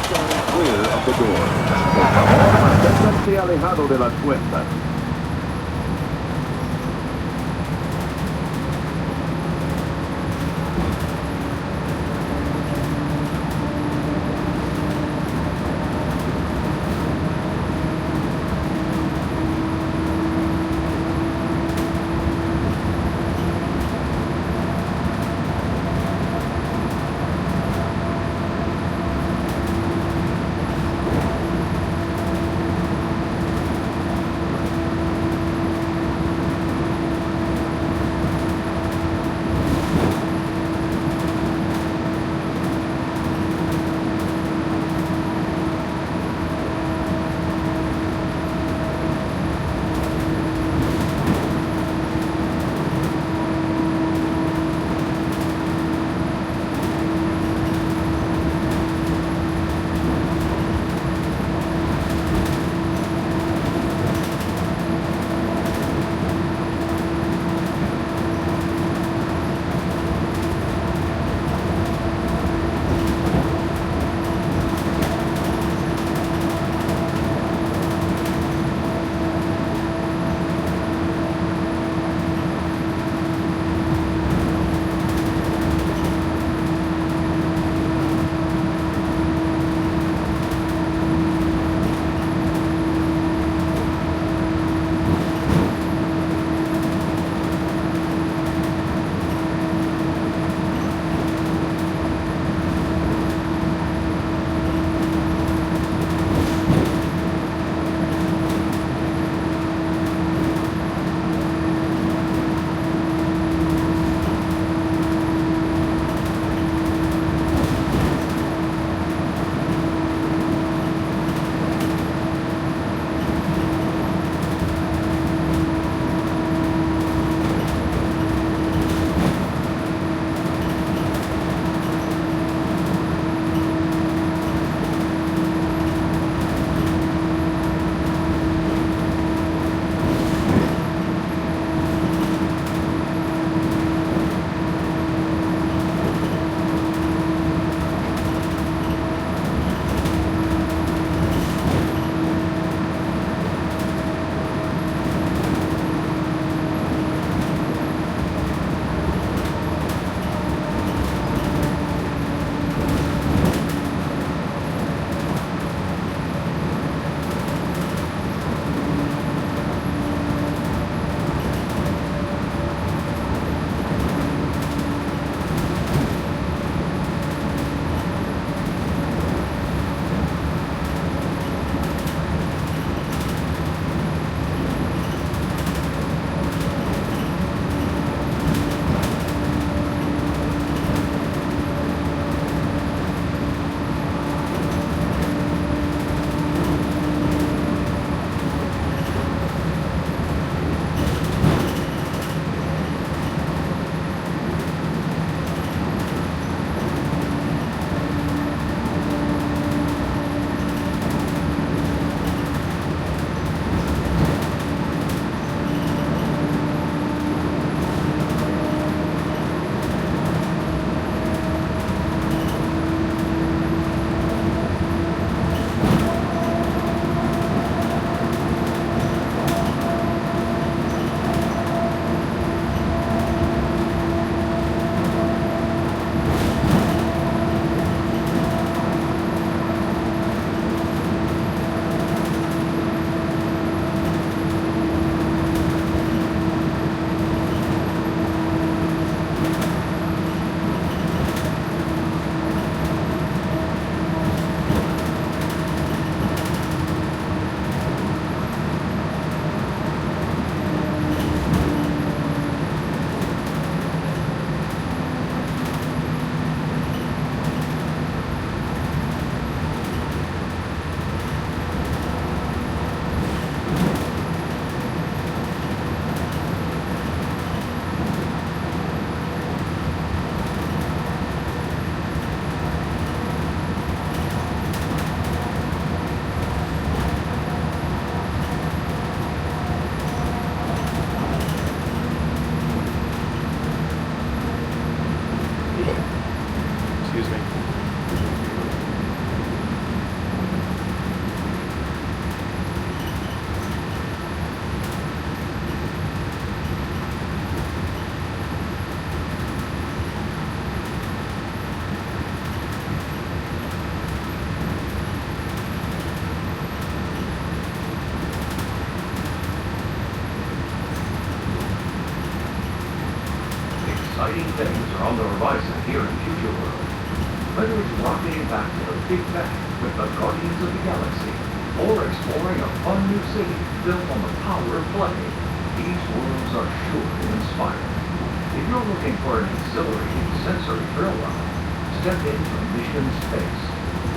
Stand clear of the door. Por favor, manténganse alejado de las puertas. Whether it's rocketing back to the Big Bang with the Guardians of the Galaxy, or exploring a fun new city built on the power of play, these worlds are sure to inspire. If you're looking for an exhilarating sensory thrill ride, step into Mission Space,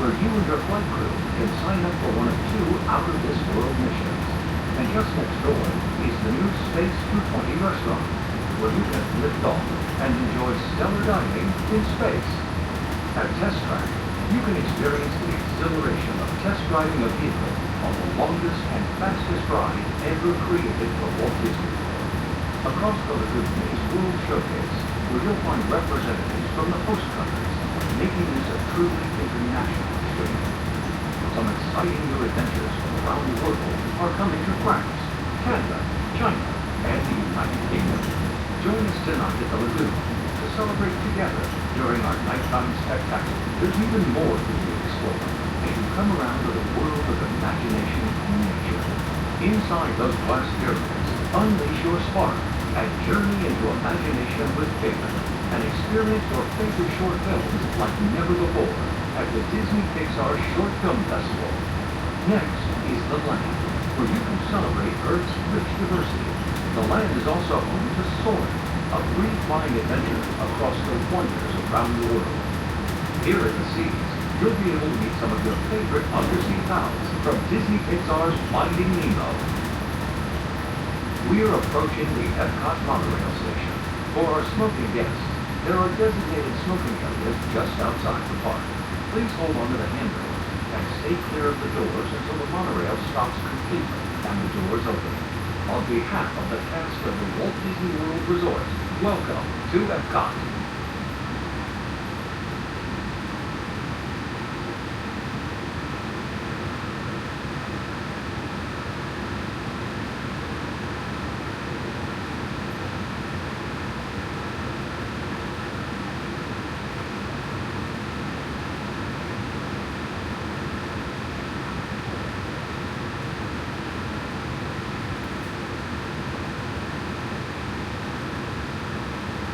where you and your flight crew can sign up for one of 2 out-of-this-world missions. And just next door is the new Space 220 restaurant, where you can lift off and enjoy stellar dining in space. At Test Track, you can experience the exhilaration of test driving a vehicle on the longest and fastest ride ever created for Walt Disney World. Across the lagoon is World Showcase, where you'll find representatives from the host countries, making this a truly international experience. Some exciting new adventures from around the world are coming to France, Canada, China, and the United Kingdom. Join us tonight at the lagoon to celebrate together during our nighttime spectacular. There's even more for you to explore as you come around to the world of imagination and nature. Inside those glass pyramids, unleash your spark and journey into imagination with Pixar and experience your favorite short films like never before at the Disney Pixar Short Film Festival. Next is the Land, where you can celebrate Earth's rich diversity. The Land is also home to Soarin', a free-flying adventure across the wonders around the world. Here at the Seas, you'll be able to meet some of your favorite undersea pals from Disney Pixar's Finding Nemo. We're approaching the Epcot monorail station. For our smoking guests, there are designated smoking areas just outside the park. Please hold on to the handrails and stay clear of the doors until the monorail stops completely and the doors open. On behalf of the cast of the Walt Disney World Resort, welcome to Epcot.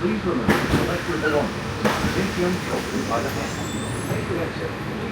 Please remember to collect your belongings and take young children by the hand. Make an exit.